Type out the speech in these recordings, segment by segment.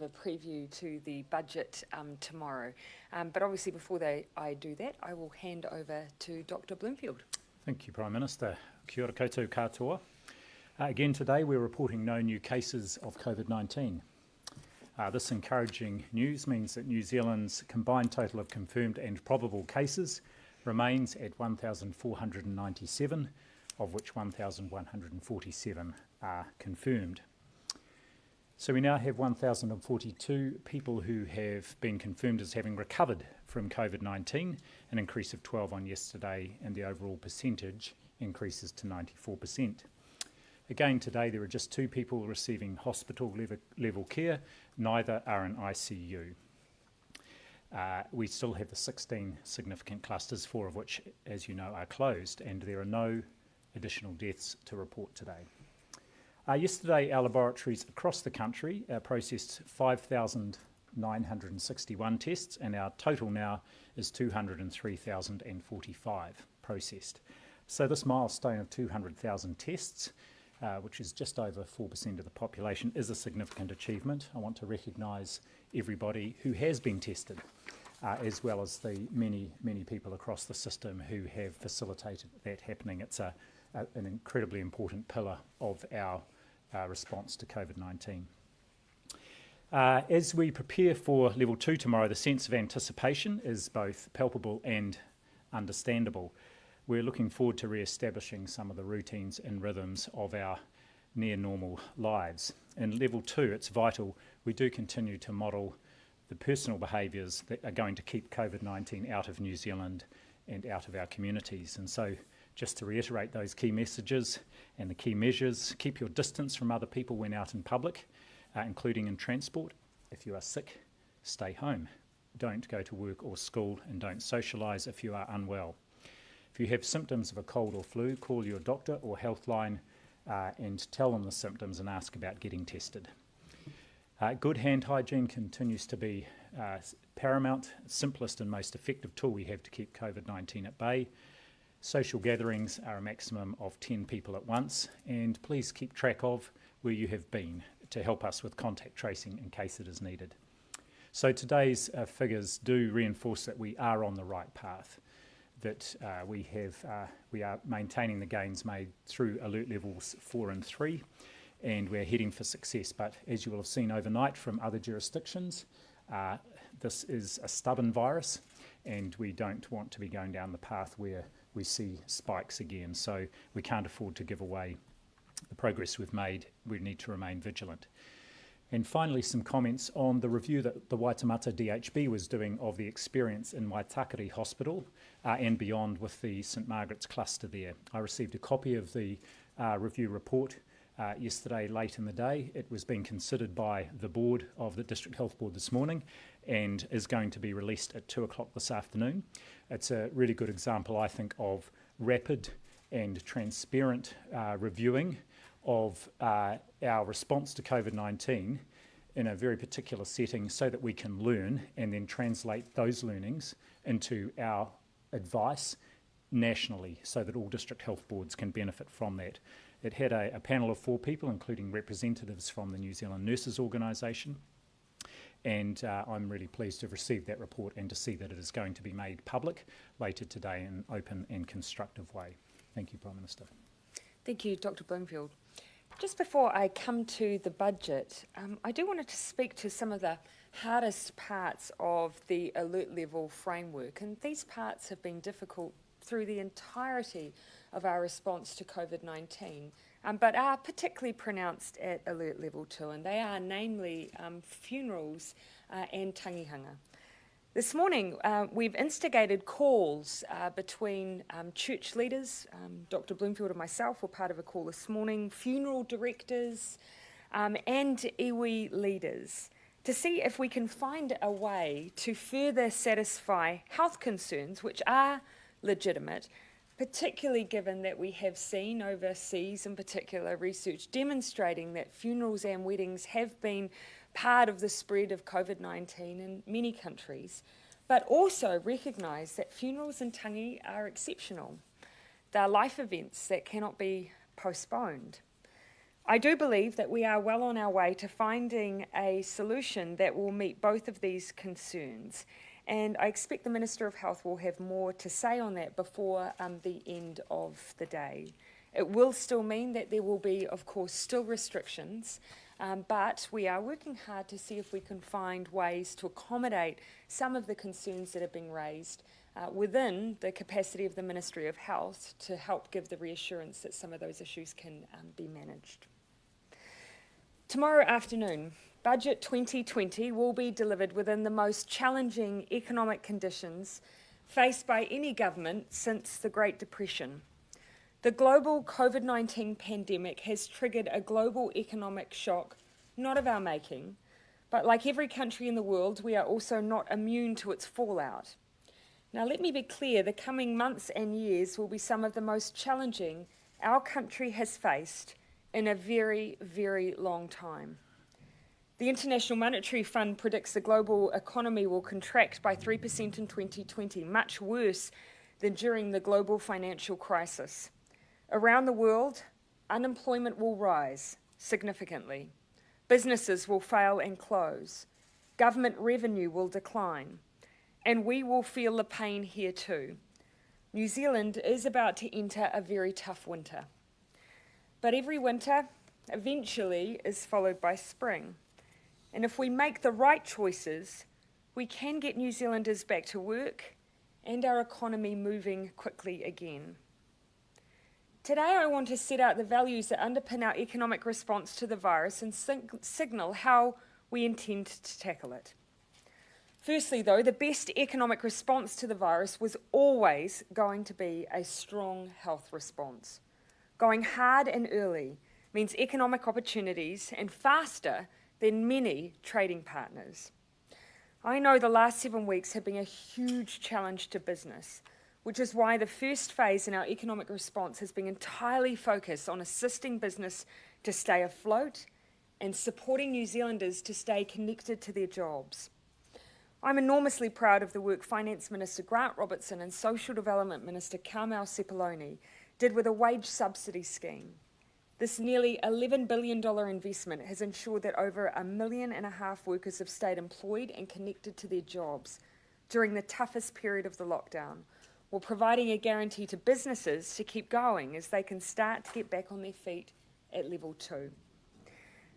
a preview to the budget tomorrow. But obviously before I do that, I will hand over to Dr. Bloomfield. Thank you, Prime Minister. Kia ora koutou katoa. Again today we're reporting no new cases of COVID-19. This encouraging news means that New Zealand's combined total of confirmed and probable cases remains at 1,497, of which 1,147 are confirmed. So we now have 1,042 people who have been confirmed as having recovered from COVID-19, an increase of 12 on yesterday, and the overall percentage increases to 94%. Again today there are just 2 people receiving hospital level care, neither are in ICU. We still have the 16 significant clusters, 4 of which, as you know, are closed, and there are no additional deaths to report today. Yesterday, our laboratories across the country processed 5,961 tests, and our total now is 203,045 processed. So this milestone of 200,000 tests, which is just over 4% of the population, is a significant achievement. I want to recognise everybody who has been tested, as well as the many people across the system who have facilitated that happening. It's an incredibly important pillar of our response to COVID-19. As we prepare for level 2 tomorrow, the sense of anticipation is both palpable and understandable. We're looking forward to re-establishing some of the routines and rhythms of our near-normal lives. In level 2, it's vital we do continue to model the personal behaviours that are going to keep COVID-19 out of New Zealand and out of our communities. And so, just to reiterate those key messages and the key measures: keep your distance from other people when out in public, including in transport. If you are sick, stay home. Don't go to work or school, and don't socialise if you are unwell. If you have symptoms of a cold or flu, call your doctor or healthline and tell them the symptoms and ask about getting tested. Good hand hygiene continues to be paramount, simplest and most effective tool we have to keep COVID-19 at bay. Social gatherings are a maximum of 10 people at once, and please keep track of where you have been to help us with contact tracing in case it is needed. So today's figures do reinforce that we are on the right path, that we are maintaining the gains made through alert levels 4 and 3, and we're heading for success. But as you will have seen overnight from other jurisdictions, this is a stubborn virus, and we don't want to be going down the path where we see spikes again. So we can't afford to give away the progress we've made. We need to remain vigilant. And finally, some comments on the review that the Waitemata DHB was doing of the experience in Waitakere Hospital and beyond with the St Margaret's cluster there. I received a copy of the review report yesterday late in the day. It was being considered by the board of the District Health Board this morning and is going to be released at 2 o'clock this afternoon. It's a really good example, I think, of rapid and transparent reviewing of our response to COVID-19 in a very particular setting so that we can learn and then translate those learnings into our advice nationally so that all district health boards can benefit from that. It had a panel of 4 people, including representatives from the New Zealand Nurses Organisation, and I'm really pleased to have received that report and to see that it is going to be made public later today in an open and constructive way. Thank you, Prime Minister. Thank you, Dr. Bloomfield. Just before I come to the budget, I do want to speak to some of the hardest parts of the alert level framework, and these parts have been difficult through the entirety of our response to COVID-19, but are particularly pronounced at alert level 2, and they are namely funerals and tangihanga. This morning, we've instigated calls between church leaders, Dr. Bloomfield and myself were part of a call this morning, funeral directors and iwi leaders, to see if we can find a way to further satisfy health concerns, which are legitimate, particularly given that we have seen overseas, in particular, research demonstrating that funerals and weddings have been part of the spread of COVID-19 in many countries, but also recognise that funerals and tangi are exceptional. They are life events that cannot be postponed. I do believe that we are well on our way to finding a solution that will meet both of these concerns. And I expect the Minister of Health will have more to say on that before the end of the day. It will still mean that there will be, of course, still restrictions, but we are working hard to see if we can find ways to accommodate some of the concerns that are being raised within the capacity of the Ministry of Health to help give the reassurance that some of those issues can be managed. Tomorrow afternoon, Budget 2020 will be delivered within the most challenging economic conditions faced by any government since the Great Depression. The global COVID-19 pandemic has triggered a global economic shock, not of our making, but like every country in the world, we are also not immune to its fallout. Now, let me be clear, the coming months and years will be some of the most challenging our country has faced in a very, very long time. The International Monetary Fund predicts the global economy will contract by 3% in 2020, much worse than during the global financial crisis. Around the world, unemployment will rise significantly. Businesses will fail and close. Government revenue will decline. And we will feel the pain here too. New Zealand is about to enter a very tough winter. But every winter eventually is followed by spring. And if we make the right choices, we can get New Zealanders back to work and our economy moving quickly again. Today I want to set out the values that underpin our economic response to the virus and signal how we intend to tackle it. Firstly, though, the best economic response to the virus was always going to be a strong health response. Going hard and early means economic opportunities and faster than many trading partners. I know the last 7 weeks have been a huge challenge to business, which is why the first phase in our economic response has been entirely focused on assisting business to stay afloat and supporting New Zealanders to stay connected to their jobs. I'm enormously proud of the work Finance Minister Grant Robertson and Social Development Minister Carmel Sepuloni did with a wage subsidy scheme. This nearly $11 billion investment has ensured that over 1.5 million workers have stayed employed and connected to their jobs during the toughest period of the lockdown, while providing a guarantee to businesses to keep going as they can start to get back on their feet at level 2.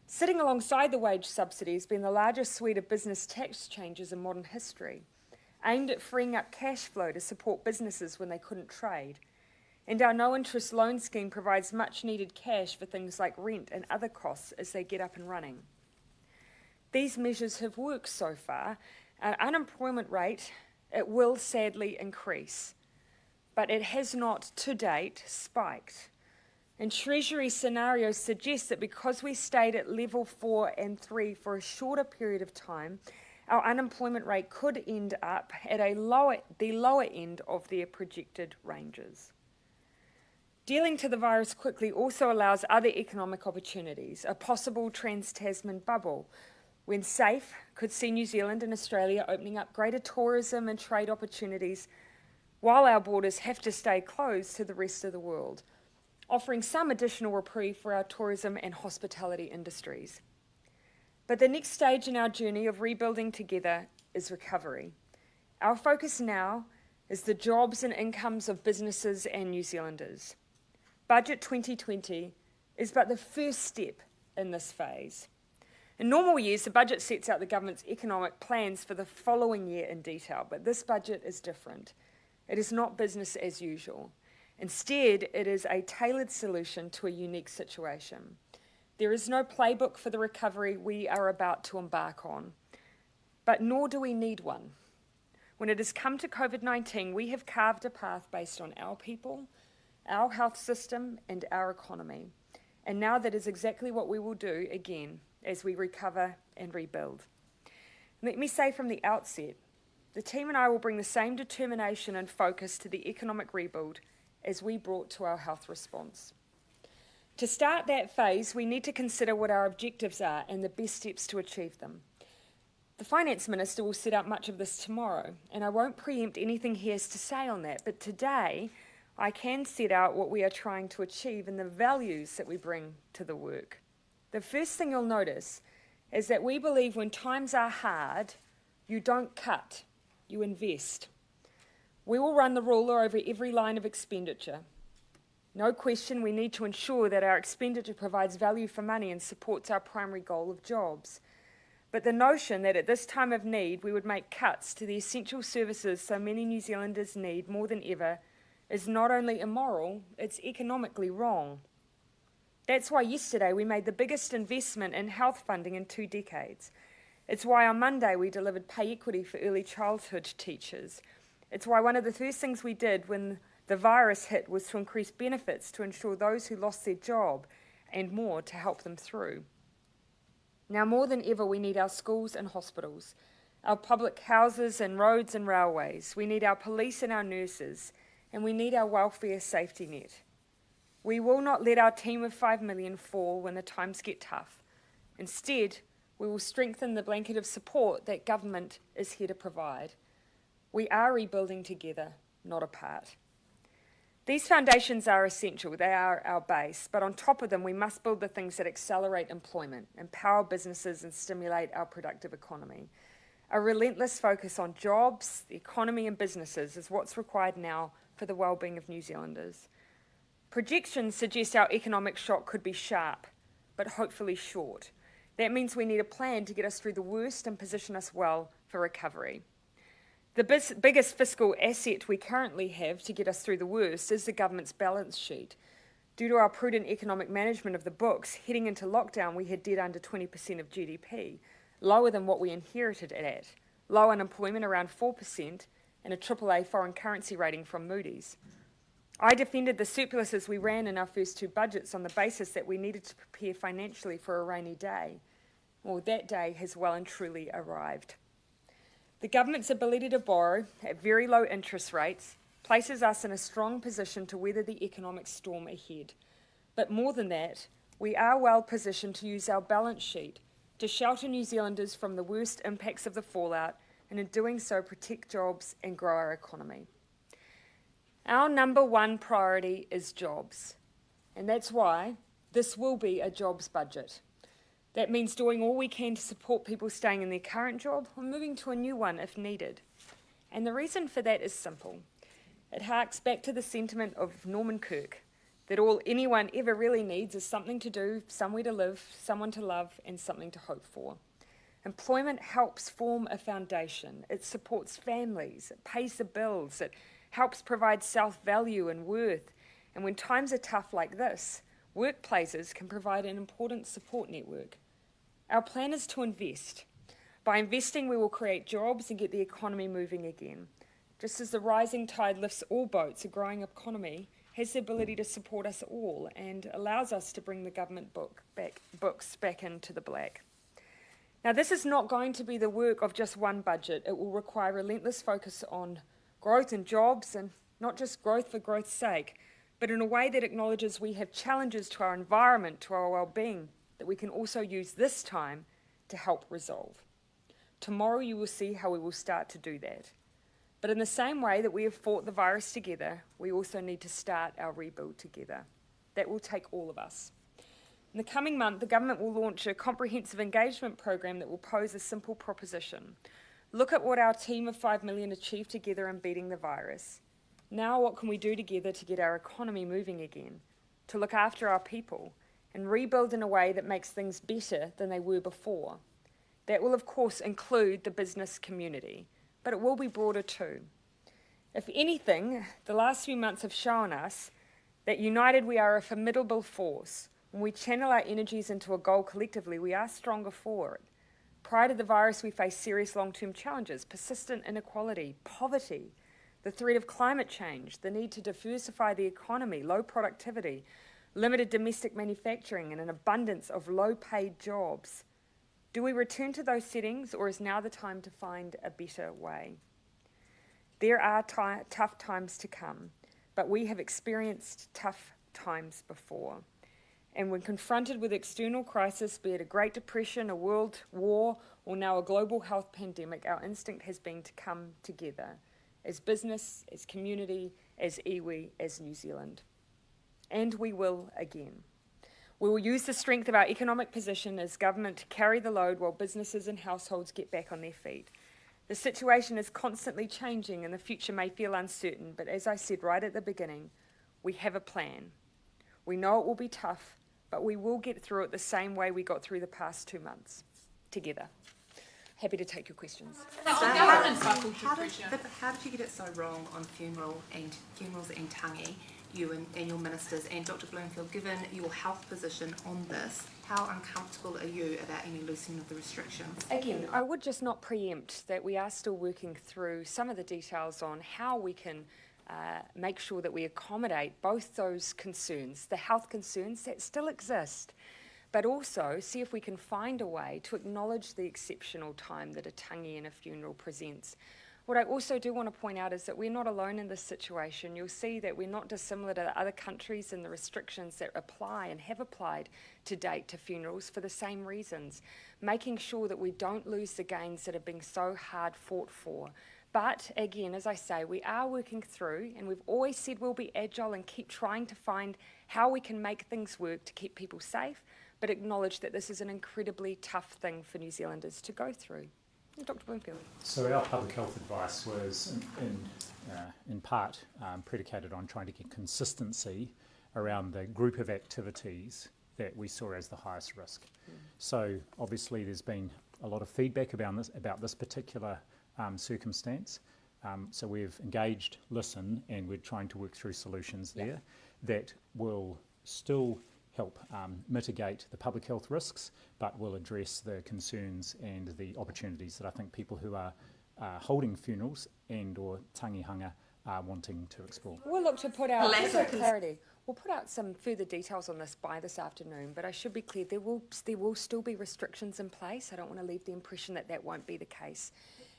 Sitting alongside the wage subsidy has been the largest suite of business tax changes in modern history, aimed at freeing up cash flow to support businesses when they couldn't trade. And our no-interest loan scheme provides much-needed cash for things like rent and other costs as they get up and running. These measures have worked so far. Our unemployment rate, it will sadly increase, but it has not to date spiked. And Treasury scenarios suggest that because we stayed at level 4 and 3 for a shorter period of time, our unemployment rate could end up at the lower end of their projected ranges. Dealing to the virus quickly also allows other economic opportunities. A possible trans-Tasman bubble, when safe, could see New Zealand and Australia opening up greater tourism and trade opportunities while our borders have to stay closed to the rest of the world, offering some additional reprieve for our tourism and hospitality industries. But the next stage in our journey of rebuilding together is recovery. Our focus now is the jobs and incomes of businesses and New Zealanders. Budget 2020 is but the first step in this phase. In normal years, the budget sets out the government's economic plans for the following year in detail, but this budget is different. It is not business as usual. Instead, it is a tailored solution to a unique situation. There is no playbook for the recovery we are about to embark on, but nor do we need one. When it has come to COVID-19, we have carved a path based on our people, our health system, and our economy. And now that is exactly what we will do again as we recover and rebuild. Let me say from the outset, the team and I will bring the same determination and focus to the economic rebuild as we brought to our health response. To start that phase, we need to consider what our objectives are and the best steps to achieve them. The Finance Minister will set out much of this tomorrow, and I won't preempt anything he has to say on that, but today I can set out what we are trying to achieve and the values that we bring to the work. The first thing you'll notice is that we believe when times are hard, you don't cut, you invest. We will run the ruler over every line of expenditure. No question, we need to ensure that our expenditure provides value for money and supports our primary goal of jobs. But the notion that at this time of need we would make cuts to the essential services so many New Zealanders need more than ever is not only immoral, it's economically wrong. That's why yesterday we made the biggest investment in health funding in 2 decades. It's why on Monday we delivered pay equity for early childhood teachers. It's why one of the first things we did when the virus hit was to increase benefits to ensure those who lost their job and more to help them through. Now more than ever we need our schools and hospitals, our public houses and roads and railways. We need our police and our nurses, and we need our welfare safety net. We will not let our team of 5 million fall when the times get tough. Instead, we will strengthen the blanket of support that government is here to provide. We are rebuilding together, not apart. These foundations are essential, they are our base, but on top of them we must build the things that accelerate employment, empower businesses and stimulate our productive economy. A relentless focus on jobs, the economy and businesses is what's required now for the well-being of New Zealanders. Projections suggest our economic shock could be sharp, but hopefully short. That means we need a plan to get us through the worst and position us well for recovery. The biggest fiscal asset we currently have to get us through the worst is the government's balance sheet. Due to our prudent economic management of the books, heading into lockdown we had debt under 20% of GDP, lower than what we inherited it at, low unemployment around 4%, and a AAA foreign currency rating from Moody's. I defended the surpluses we ran in our first 2 budgets on the basis that we needed to prepare financially for a rainy day. Well, that day has well and truly arrived. The government's ability to borrow at very low interest rates places us in a strong position to weather the economic storm ahead. But more than that, we are well positioned to use our balance sheet to shelter New Zealanders from the worst impacts of the fallout, and in doing so protect jobs and grow our economy. Our number 1 priority is jobs, and that's why this will be a jobs budget. That means doing all we can to support people staying in their current job or moving to a new one if needed. And the reason for that is simple. It harks back to the sentiment of Norman Kirk, that all anyone ever really needs is something to do, somewhere to live, someone to love, and something to hope for. Employment helps form a foundation. It supports families, it pays the bills, it helps provide self-value and worth. And when times are tough like this, workplaces can provide an important support network. Our plan is to invest. By investing, we will create jobs and get the economy moving again. Just as the rising tide lifts all boats, a growing economy has the ability to support us all and allows us to bring the government books back into the black. Now, this is not going to be the work of just one budget. It will require relentless focus on growth and jobs, and not just growth for growth's sake, but in a way that acknowledges we have challenges to our environment, to our well-being, that we can also use this time to help resolve. Tomorrow you will see how we will start to do that. But in the same way that we have fought the virus together, we also need to start our rebuild together. That will take all of us. In the coming month, the government will launch a comprehensive engagement program that will pose a simple proposition. Look at what our team of 5 million achieved together in beating the virus. Now what can we do together to get our economy moving again, to look after our people, and rebuild in a way that makes things better than they were before? That will, of course, include the business community, but it will be broader too. If anything, the last few months have shown us that united we are a formidable force. When we channel our energies into a goal collectively, we are stronger for it. Prior to the virus, we faced serious long-term challenges: persistent inequality, poverty, the threat of climate change, the need to diversify the economy, low productivity, limited domestic manufacturing, and an abundance of low-paid jobs. Do we return to those settings, or is now the time to find a better way? There are tough times to come, but we have experienced tough times before. And when confronted with external crisis, be it a Great Depression, a world war, or now a global health pandemic, our instinct has been to come together as business, as community, as iwi, as New Zealand. And we will again. We will use the strength of our economic position as government to carry the load while businesses and households get back on their feet. The situation is constantly changing and the future may feel uncertain, but as I said right at the beginning, we have a plan. We know it will be tough, but we will get through it the same way we got through the past 2 months, together. Happy to take your questions. How did you get it so wrong on funerals and tangi, you and your ministers, and Dr. Bloomfield, given your health position on this, how uncomfortable are you about any loosening of the restrictions? Again, I would just not preempt that we are still working through some of the details on how we can make sure that we accommodate both those concerns, the health concerns that still exist, but also see if we can find a way to acknowledge the exceptional time that a tangi and a funeral presents. What I also do want to point out is that we're not alone in this situation. You'll see that we're not dissimilar to other countries in the restrictions that apply and have applied to date to funerals for the same reasons, making sure that we don't lose the gains that have been so hard fought for. But again, as I say, we are working through, and we've always said we'll be agile and keep trying to find how we can make things work to keep people safe, but acknowledge that this is an incredibly tough thing for New Zealanders to go through. Dr. Bloomfield. So our public health advice was in part predicated on trying to get consistency around the group of activities that we saw as the highest risk. So obviously there's been a lot of feedback about this particular circumstance. So we've engaged, listened, and we're trying to work through solutions there that will still help mitigate the public health risks, but will address the concerns and the opportunities that I think people who are holding funerals and or tangihanga are wanting to explore. We'll look to put out, just for clarity, we'll put out some further details on this by this afternoon, but I should be clear, there will still be restrictions in place. I don't want to leave the impression that that won't be the case.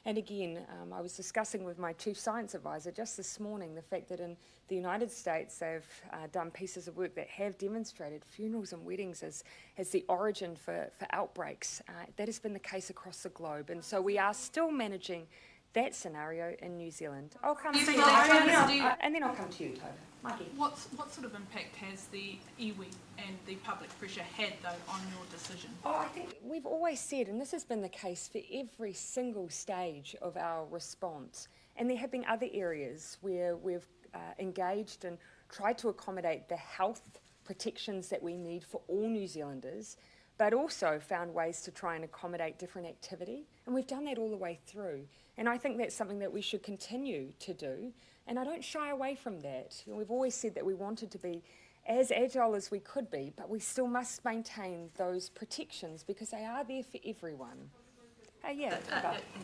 And again, I was discussing with my Chief Science Advisor just this morning the fact that in the United States they've done pieces of work that have demonstrated funerals and weddings as the origin for outbreaks. That has been the case across the globe, and so we are still managing that scenario in New Zealand. I'll come to you, and then I'll come to you, Toba. Mikey. What sort of impact has the iwi and the public pressure had, though, on your decision? Oh, I think we've always said, and this has been the case for every single stage of our response, and there have been other areas where we've engaged and tried to accommodate the health protections that we need for all New Zealanders, but also found ways to try and accommodate different activity, and we've done that all the way through. And I think that's something that we should continue to do, and I don't shy away from that. We've always said that we wanted to be as agile as we could be, but we still must maintain those protections because they are there for everyone. Thank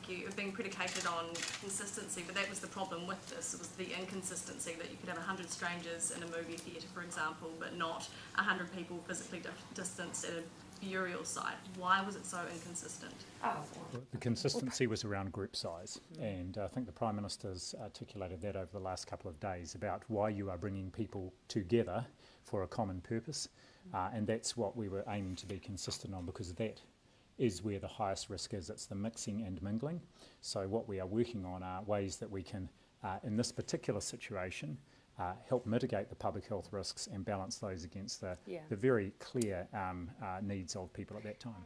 you. You're being predicated on consistency, but that was the problem with this. It was the inconsistency that you could have 100 strangers in a movie theatre, for example, but not 100 people physically distanced at a burial site. Why was it so inconsistent? The consistency was around group size, and I think the Prime Minister's articulated that over the last couple of days about why you are bringing people together for a common purpose, and that's what we were aiming to be consistent on, because that is where the highest risk is. It's the mixing and mingling. So what we are working on are ways that we can, in this particular situation, help mitigate the public health risks and balance those against the very clear needs of people at that time.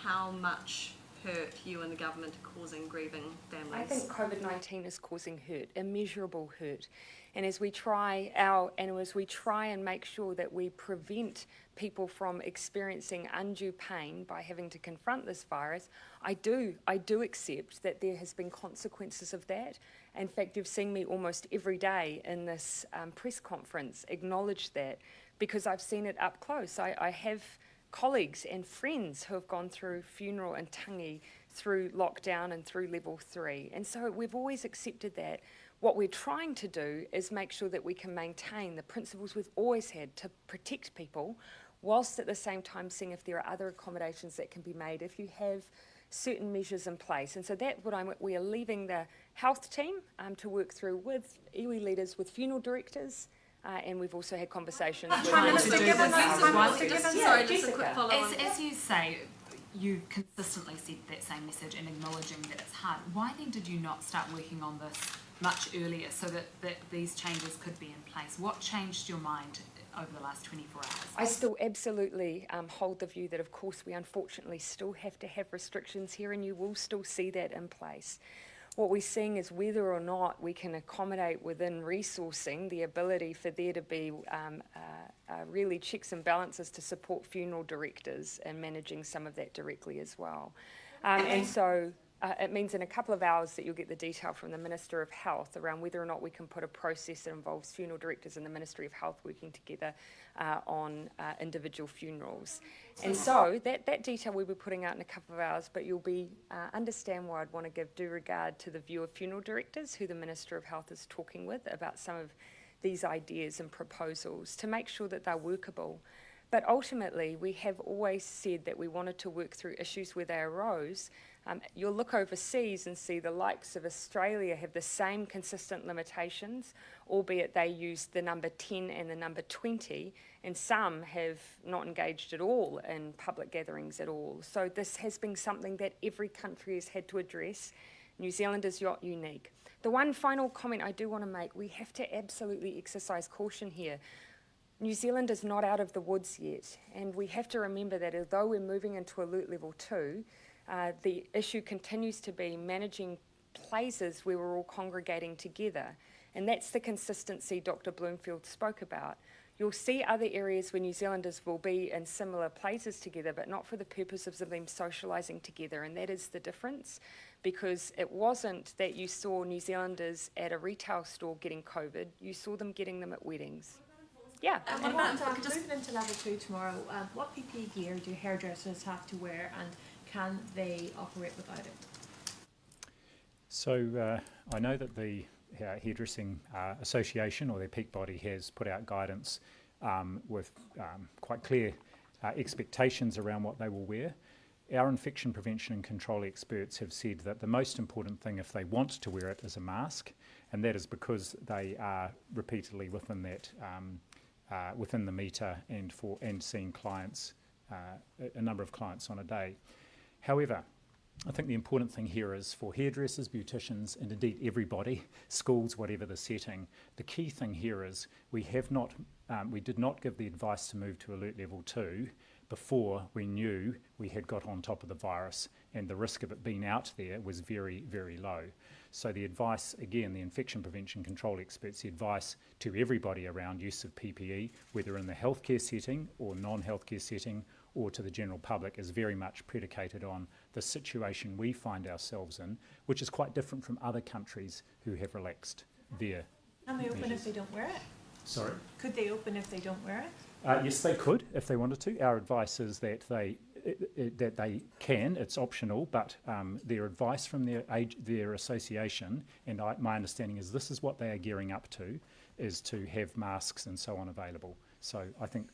How much hurt you and the government are causing grieving families? I think COVID-19 is causing hurt, immeasurable hurt. And as we try and make sure that we prevent people from experiencing undue pain by having to confront this virus, I do accept that there has been consequences of that. In fact, you've seen me almost every day in this press conference acknowledge that, because I've seen it up close. I have colleagues and friends who have gone through funeral and tangi through lockdown and through level 3. And so we've always accepted that. What we're trying to do is make sure that we can maintain the principles we've always had to protect people, whilst at the same time seeing if there are other accommodations that can be made if you have certain measures in place. And so we are leaving the health team to work through with iwi leaders, with funeral directors, and we've also had conversations with... Just a quick follow-on. As you say, you consistently said that same message and acknowledging that it's hard. Why then did you not start working on this much earlier so that these changes could be in place. What changed your mind over the last 24 hours? I still absolutely hold the view that, of course, we unfortunately still have to have restrictions here, and you will still see that in place. What we're seeing is whether or not we can accommodate within resourcing the ability for there to be really checks and balances to support funeral directors and managing some of that directly as well. And so it means in a couple of hours that you'll get the detail from the Minister of Health around whether or not we can put a process that involves funeral directors and the Ministry of Health working together on individual funerals. And so that detail we'll be putting out in a couple of hours, but you'll be understand why I'd want to give due regard to the view of funeral directors, who the Minister of Health is talking with about some of these ideas and proposals to make sure that they're workable. But ultimately, we have always said that we wanted to work through issues where they arose. You'll look overseas and see the likes of Australia have the same consistent limitations, albeit they use the number 10 and the number 20, and some have not engaged at all in public gatherings at all. So this has been something that every country has had to address. New Zealand is not unique. The one final comment I do want to make, we have to absolutely exercise caution here. New Zealand is not out of the woods yet, and we have to remember that although we're moving into alert level 2, the issue continues to be managing places where we're all congregating together, and that's the consistency Dr. Bloomfield spoke about. You'll see other areas where New Zealanders will be in similar places together, but not for the purposes of them socialising together, and that is the difference, because it wasn't that you saw New Zealanders at a retail store getting COVID, you saw them getting them at weddings. Yeah. And moving into level 2 tomorrow, what PPE gear do hairdressers have to wear, and can they operate without it? So I know that the Hairdressing Association, or their peak body, has put out guidance with quite clear expectations around what they will wear. Our infection prevention and control experts have said that the most important thing, if they want to wear it, is a mask, and that is because they are repeatedly within that within the meter and seeing clients, a number of clients on a day. However, I think the important thing here is for hairdressers, beauticians, and indeed everybody, schools, whatever the setting, the key thing here is we did not give the advice to move to alert level 2 before we knew we had got on top of the virus, and the risk of it being out there was very, very low. So the advice, again, the infection prevention control experts, the advice to everybody around use of PPE, whether in the healthcare setting or non-healthcare setting or to the general public, is very much predicated on the situation we find ourselves in, which is quite different from other countries who have relaxed their Can they open measures. if they don't wear it? Sorry? Could they open if they don't wear it? Yes, they could if they wanted to. Our advice is that they can. It's optional, but their advice from their association, and my understanding is this is what they are gearing up to, is to have masks and so on available. So I think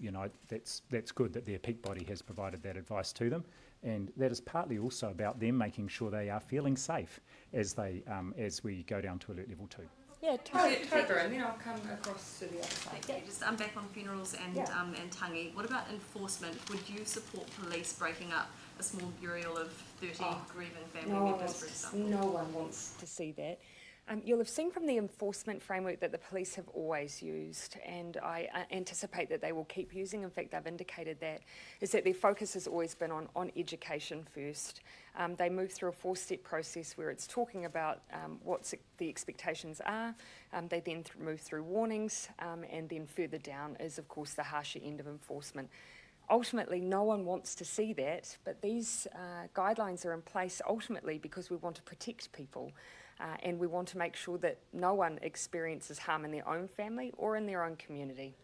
that's good that their peak body has provided that advice to them, and that is partly also about them making sure they are feeling safe as we go down to alert level 2. Yeah, Ardern, and then I'll come across to the other side. Thank you. Just back on funerals and and tangi. What about enforcement? Would you support police breaking up a small burial of 30 grieving family members, for example? No one wants to see that. You'll have seen from the enforcement framework that the police have always used, and I anticipate that they will keep using. In fact, they've indicated that, is that their focus has always been on education first. They move through a 4-step process where it's talking about what the expectations are. They then move through warnings, and then further down is, of course, the harsher end of enforcement. Ultimately, no one wants to see that, but these guidelines are in place ultimately because we want to protect people. And we want to make sure that no one experiences harm in their own family or in their own community.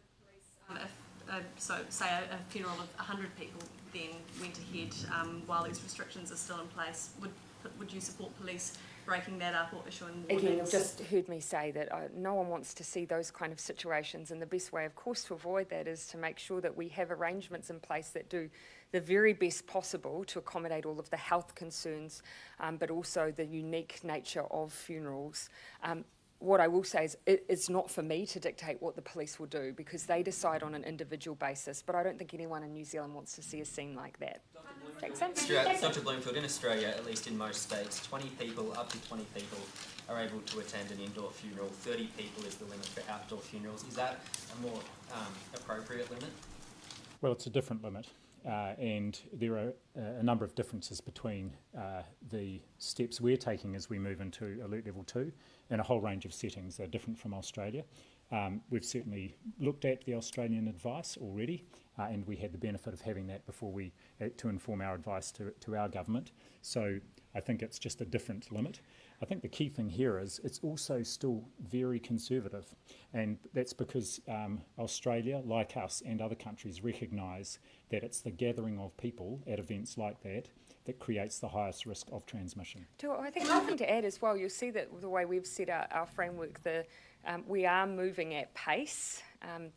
So say a funeral of 100 people then went ahead while these restrictions are still in place, would you support police breaking that up or issuing warnings? Again, you've just heard me say that no one wants to see those kind of situations, and the best way, of course, to avoid that is to make sure that we have arrangements in place that do the very best possible to accommodate all of the health concerns, but also the unique nature of funerals. what I will say is it's not for me to dictate what the police will do because they decide on an individual basis, but I don't think anyone in New Zealand wants to see a scene like that. Make sense? Dr. Bloomfield, in Australia, at least in most states, 20 people, up to 20 people, are able to attend an indoor funeral. 30 people is the limit for outdoor funerals. Is that a more appropriate limit? Well, it's a different limit, and there are a number of differences between the steps we're taking as we move into Alert Level 2, and a whole range of settings that are different from Australia. We've certainly looked at the Australian advice already, and we had the benefit of having that before to inform our advice to our government. So I think it's just a different limit. I think the key thing here is it's also still very conservative, and that's because Australia, like us and other countries, recognise that it's the gathering of people at events like that that creates the highest risk of transmission. I think one thing to add as well, you'll see that the way we've set our framework, we are moving at pace.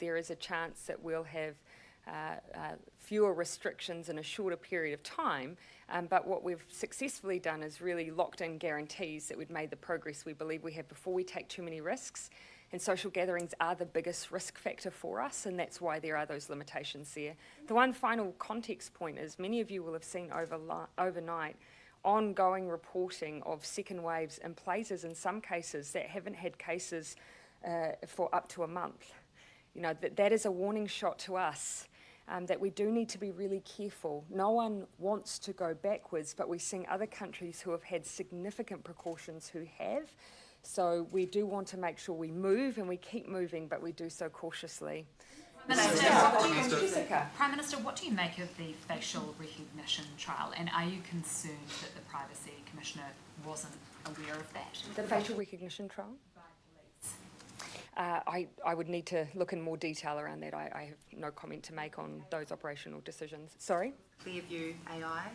There is a chance that we'll have fewer restrictions in a shorter period of time, but what we've successfully done is really locked in guarantees that we've made the progress we believe we have before we take too many risks. And social gatherings are the biggest risk factor for us, and that's why there are those limitations there. The one final context point is many of you will have seen overnight ongoing reporting of second waves in places, in some cases, that haven't had cases for up to a month. You know, that is a warning shot to us. That we do need to be really careful. No one wants to go backwards, but we're seeing other countries who have had significant precautions who have. So we do want to make sure we move and we keep moving, but we do so cautiously. Jessica. Prime Minister, what do you make of the facial recognition trial, and are you concerned that the Privacy Commissioner wasn't aware of that? The facial recognition trial? I would need to look in more detail around that. I have no comment to make on those operational decisions. Sorry? Clearview AI?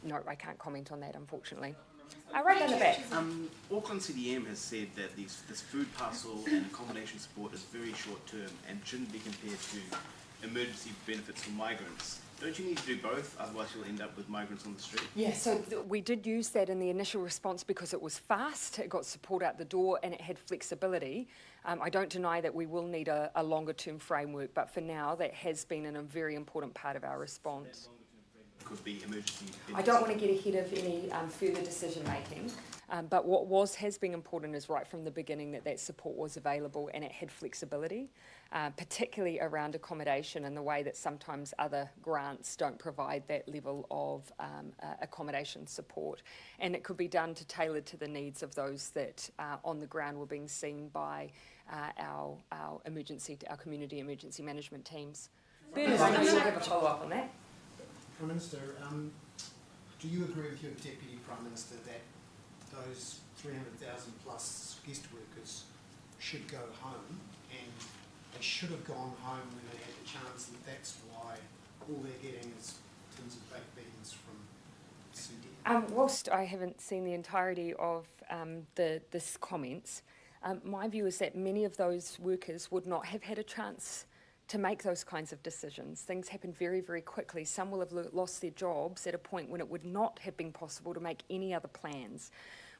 No, I can't comment on that, unfortunately. Right down the back. Auckland CDM has said that this food parcel and accommodation support is very short term and shouldn't be compared to emergency benefits for migrants. Don't you need to do both, otherwise you'll end up with migrants on the street? Yeah, so we did use that in the initial response because it was fast, it got support out the door and it had flexibility. I don't deny that we will need a longer term framework, but for now that has been a very important part of our response. Could be emergency benefits. I don't want to get ahead of any further decision making, but what has been important is right from the beginning that support was available and it had flexibility, particularly around accommodation and the way that sometimes other grants don't provide that level of accommodation support. And it could be done tailored to the needs of those that on the ground were being seen by our community emergency management teams. Bernard, I know you'll have a follow-up on that. Prime Minister, do you agree with your Deputy Prime Minister that those 300,000 plus guest workers should go home, and they should have gone home when they had the chance, and that's why all they're getting is tins of baked beans from CD? Whilst I haven't seen the entirety of this comments, my view is that many of those workers would not have had a chance to make those kinds of decisions. Things happen very, very quickly. Some will have lost their jobs at a point when it would not have been possible to make any other plans,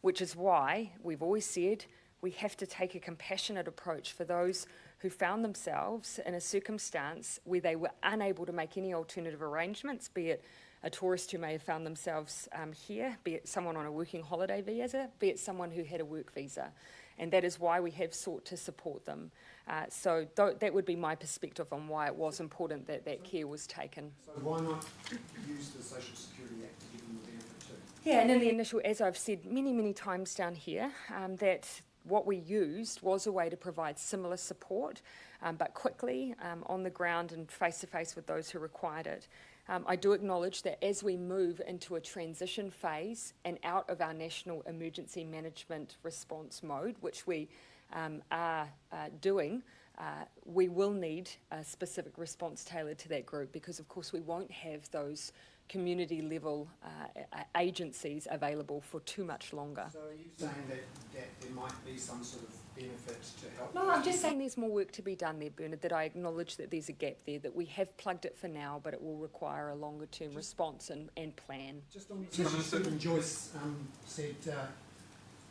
which is why we've always said we have to take a compassionate approach for those who found themselves in a circumstance where they were unable to make any alternative arrangements, be it a tourist who may have found themselves here, be it someone on a working holiday visa, be it someone who had a work visa. And that is why we have sought to support them. So that would be my perspective on why it was important that care was taken. So why not use the Social Security Act to give them the benefit too? Yeah, and in the initial, as I've said many, many times down here, that what we used was a way to provide similar support, but quickly, on the ground and face-to-face with those who required it. I do acknowledge that as we move into a transition phase and out of our national emergency management response mode, which we are doing, we will need a specific response tailored to that group because, of course, we won't have those community level agencies available for too much longer. So are you saying that there might be some sort of benefit to help? No, I'm just saying there's more work to be done there, Bernard, that I acknowledge that there's a gap there, that we have plugged it for now, but it will require a longer term response and plan. Just on the issue, Stephen Joyce said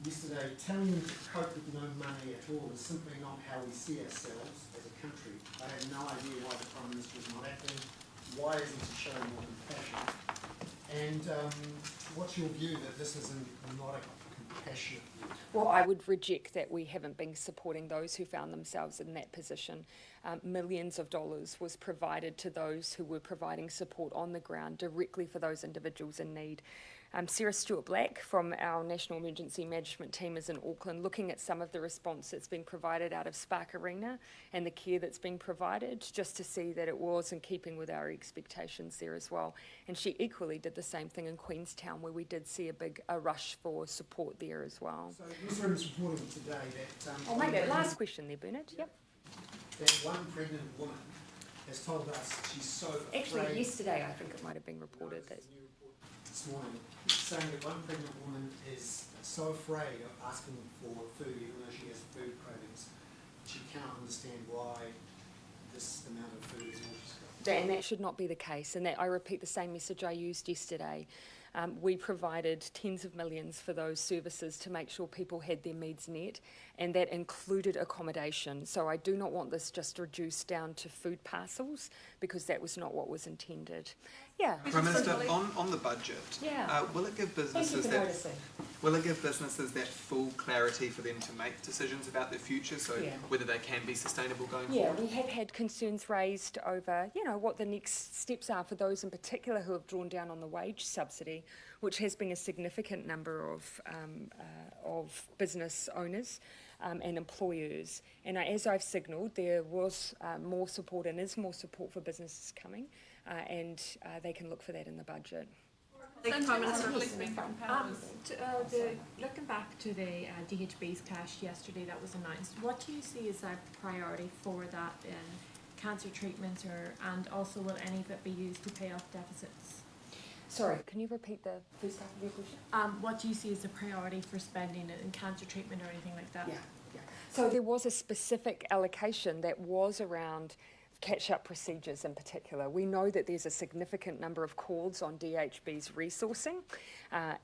yesterday, telling them to cope with no money at all is simply not how we see ourselves as a country. I have no idea why the Prime Minister is not acting. Why isn't he showing more compassion? And what's your view that this is not a compassionate view? Well, I would reject that we haven't been supporting those who found themselves in that position. Millions of dollars was provided to those who were providing support on the ground directly for those individuals in need. Sarah Stewart-Black from our National Emergency Management team is in Auckland looking at some of the response that's been provided out of Spark Arena and the care that's been provided, just to see that it was in keeping with our expectations there as well. And she equally did the same thing in Queenstown, where we did see a rush for support there as well. So Newsroom is reporting today that... I'll make that last question there, Bernard. Yep. That one pregnant woman has told us she's so afraid... Actually, yesterday I think it might have been reported that... This morning, saying that one pregnant woman is so afraid of asking for food, even though she has food cravings, she cannot understand why this amount of food is all she's got. And that should not be the case, and that I repeat the same message I used yesterday. We provided tens of millions for those services to make sure people had their needs met, and that included accommodation. So I do not want this just reduced down to food parcels, because that was not what was intended. Yeah. Prime Minister, on the budget, Yeah. will it give Thank you businesses for noticing. that full clarity for them to make decisions about their future, so Yeah. whether they can be sustainable going Yeah, forward? we have had concerns raised over, what the next steps are for those in particular who have drawn down on the wage subsidy, which has been a significant number of business owners and employers. And as I've signalled, there was more support and is more support for businesses coming, and they can look for that in the budget. Thank you, Prime Minister. Policemen powers. Looking back to the DHB's cash yesterday that was announced, what do you see as a priority for that in cancer treatments, and also will any of it be used to pay off deficits? Sorry, can you repeat the first half of your question? What do you see as a priority for spending in cancer treatment or anything like that? Yeah. So there was a specific allocation that was around catch-up procedures in particular. We know that there's a significant number of calls on DHB's resourcing,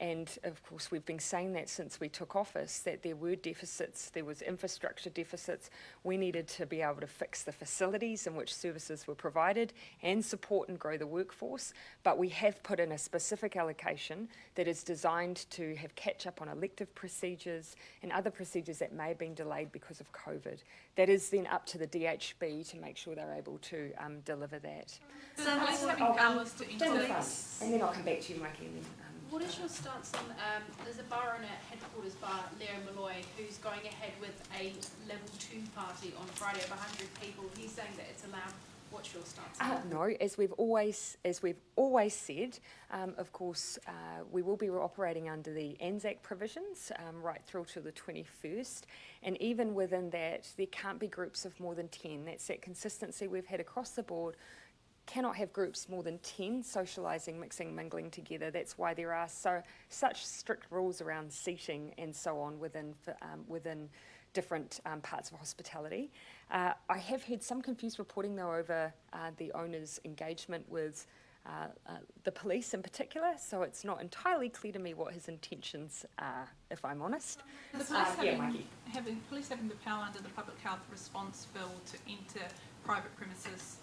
and of course we've been saying that since we took office, that there were deficits, there was infrastructure deficits. We needed to be able to fix the facilities in which services were provided and support and grow the workforce, but we have put in a specific allocation that is designed to have catch-up on elective procedures and other procedures that may have been delayed because of COVID. That is then up to the DHB to make sure they're able to deliver that. So police having powers to intervene. And then I'll come back to you, Mikey. And then, What is your stance on, there's a bar owner at Headquarters Bar, Leo Malloy, who's going ahead with a level 2 party on Friday of 100 people. He's saying that it's allowed. What's your stance on that? No, as we've always said, of course, we will be operating under the ANZAC provisions right through to the 21st, and even within that, there can't be groups of more than 10. That's that consistency we've had across the board. Cannot have groups more than 10 socialising, mixing, mingling together. That's why there are such strict rules around seating and so on within different parts of hospitality. I have heard some confused reporting though over the owner's engagement with the police in particular, so it's not entirely clear to me what his intentions are, if I'm honest. The police Mikey. police having the power under the Public Health Response Bill to enter private premises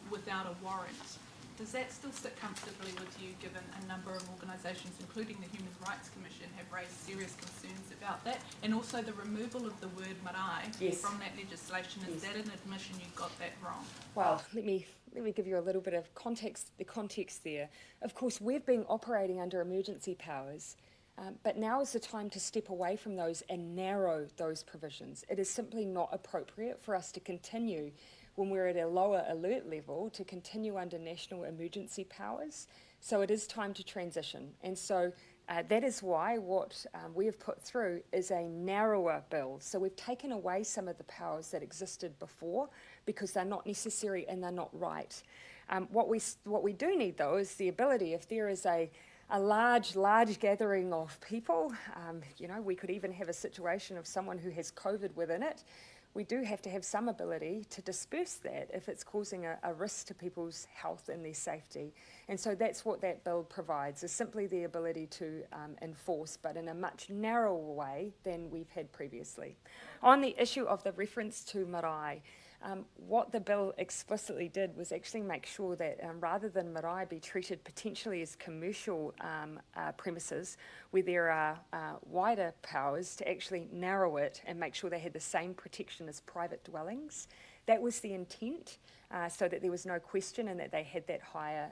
without a warrant. Does that still sit comfortably with you, given a number of organisations, including the Human Rights Commission, have raised serious concerns about that? And also the removal of the word marae from that legislation. Is that an admission you got that wrong? Well, let me give you a little bit of the context there. Of course, we've been operating under emergency powers, but now is the time to step away from those and narrow those provisions. It is simply not appropriate for us to continue, when we're at a lower alert level, to continue under national emergency powers. So it is time to transition. And so that is why what we have put through is a narrower bill. So we've taken away some of the powers that existed before, because they're not necessary and they're not right. What we do need though is the ability, if there is a large gathering of people, we could even have a situation of someone who has COVID within it. we do have to have some ability to disperse that if it's causing a risk to people's health and their safety. And so that's what that bill provides, is simply the ability to enforce, but in a much narrower way than we've had previously. On the issue of the reference to marae, what the bill explicitly did was actually make sure that rather than marae be treated potentially as commercial premises where there are wider powers, to actually narrow it and make sure they had the same protection as private dwellings. That was the intent, so that there was no question and that they had that higher,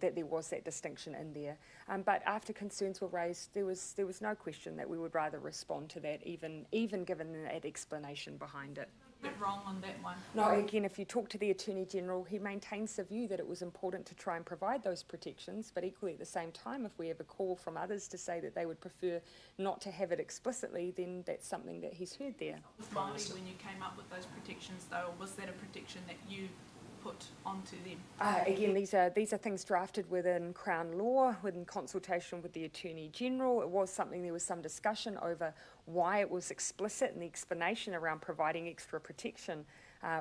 that there was that distinction in there. But after concerns were raised, there was no question that we would rather respond to that, even given that explanation behind it. Bit wrong on that one. No, again, if you talk to the Attorney General, he maintains the view that it was important to try and provide those protections, but equally at the same time, if we have a call from others to say that they would prefer not to have it explicitly, then that's something that he's heard there. Was Māori when you came up with those protections, though, or was that a protection that you put onto them? Again, these are things drafted within Crown law, within consultation with the Attorney General. It was something, there was some discussion over why it was explicit, and the explanation around providing extra protection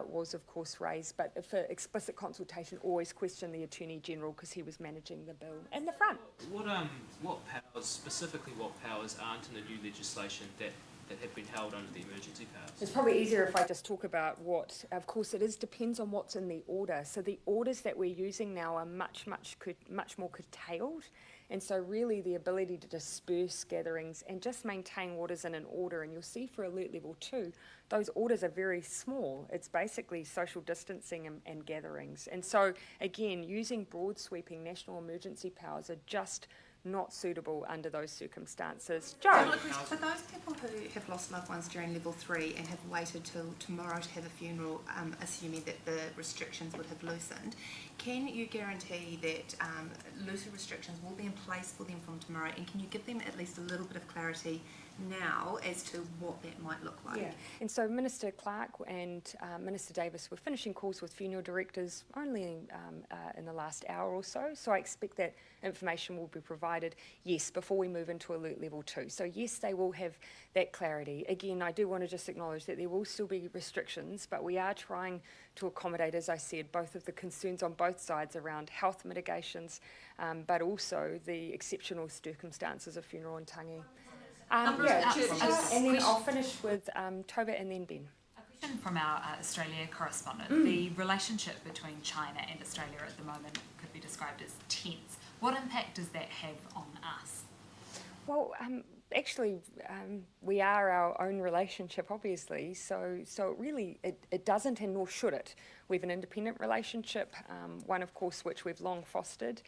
was of course raised, but for explicit consultation, always question the Attorney General because he was managing the bill in the front. What powers, specifically what powers aren't in the new legislation that have been held under the emergency powers? It's probably easier if I just talk about what, of course it depends on what's in the order. So the orders that we're using now are much more curtailed. And so really the ability to disperse gatherings and just maintain what is in an order, and you'll see for alert level 2, those orders are very small. It's basically social distancing and gatherings. And so again, using broad sweeping national emergency powers are just not suitable under those circumstances. Joe? For those people who have lost loved ones during level 3 and have waited till tomorrow to have a funeral, assuming that the restrictions would have loosened, can you guarantee that looser restrictions will be in place for them from tomorrow, and can you give them at least a little bit of clarity now as to what that might look like? Yeah, and so Minister Clark and Minister Davis were finishing calls with funeral directors only in the last hour or so, so I expect that information will be provided, yes, before we move into alert level 2. So yes, they will have that clarity. Again, I do want to just acknowledge that there will still be restrictions, but we are trying to accommodate, as I said, both of the concerns on both sides around health mitigations, but also the exceptional circumstances of funeral and tangi. And then I'll finish with Toba and then Ben. A question from our Australia correspondent. The relationship between China and Australia at the moment could be described as tense. What impact does that have on us? Well, actually, we are our own relationship, obviously, so really it doesn't, and nor should it. We have an independent relationship, one of course which we've long fostered.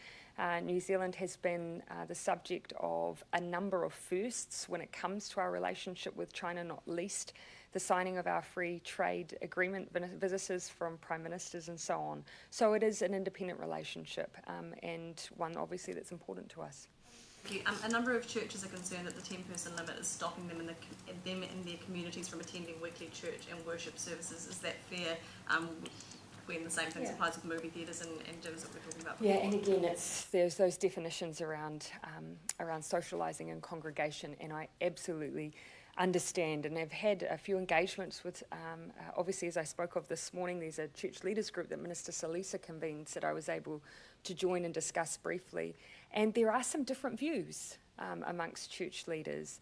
New Zealand has been the subject of a number of firsts when it comes to our relationship with China, not least the signing of our free trade agreement, visitors from prime ministers and so on. So it is an independent relationship, and one obviously that's important to us. A number of churches are concerned that the 10-person limit is stopping them in their communities from attending weekly church and worship services. Is that fair? When the same thing applies with movie theatres and gyms that we're talking about before. Yeah, and again, there's those definitions around socialising and congregation, and I absolutely understand, and I've had a few engagements with, obviously as I spoke of this morning, there's a church leaders group that Minister Salisa convenes that I was able to join and discuss briefly, and there are some different views amongst church leaders,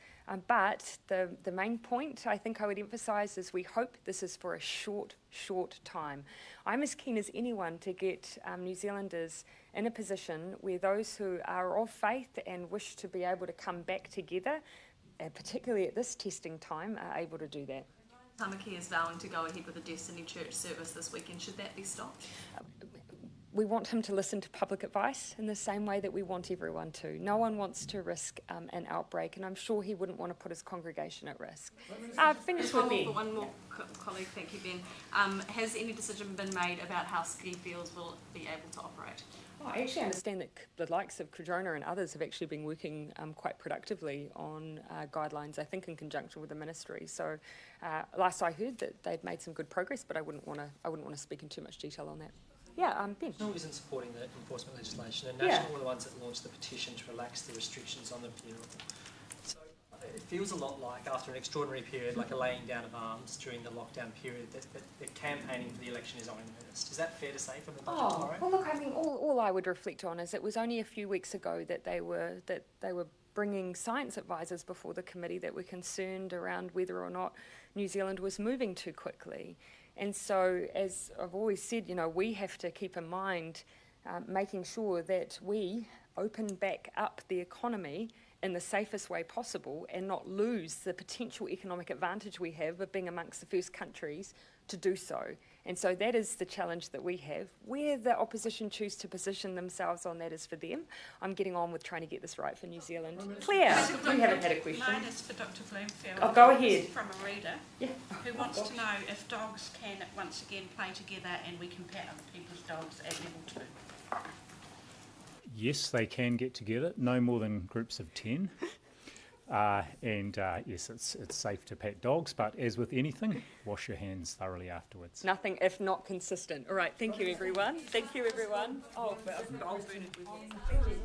but the main point I think I would emphasise is we hope this is for a short time. I'm as keen as anyone to get New Zealanders in a position where those who are of faith and wish to be able to come back together, particularly at this testing time, are able to do that. Tamaki is vowing to go ahead with a Destiny Church service this weekend. Should that be stopped? We want him to listen to public advice in the same way that we want everyone to. No one wants to risk an outbreak, and I'm sure he wouldn't want to put his congregation at risk. Finish with Ben. One more colleague, thank you, Ben. Has any decision been made about how ski fields will be able to operate? I actually understand that the likes of Cardrona and others have actually been working quite productively on guidelines, I think in conjunction with the ministry. So last I heard that they'd made some good progress, but I wouldn't want to speak in too much detail on that. Yeah, Ben. National isn't supporting the enforcement legislation, and National were the ones that launched the petition to relax the restrictions on the funeral. So feels a lot like, after an extraordinary period, like a laying down of arms during the lockdown period, that campaigning for the election is on in earnest. Is that fair to say from the budget tomorrow? Well, look, I mean, all I would reflect on is it was only a few weeks ago that they were bringing science advisors before the committee that were concerned around whether or not New Zealand was moving too quickly. And so, as I've always said, you know, we have to keep in mind making sure that we open back up the economy in the safest way possible and not lose the potential economic advantage we have of being amongst the first countries to do so. And so that is the challenge that we have. Where the opposition choose to position themselves on that is for them. I'm getting on with trying to get this right for New Zealand. Claire, you haven't had a question. Mine is for Dr. Bloomfield. Oh, go ahead. This is from a reader who wants to know if dogs can once again play together and we can pet other people's dogs at level 2. Yes, they can get together, no more than groups of 10. Yes, it's safe to pet dogs, but as with anything, wash your hands thoroughly afterwards. Nothing if not consistent. All right, thank you everyone. Thank you everyone. Oh, but I've burned it with you.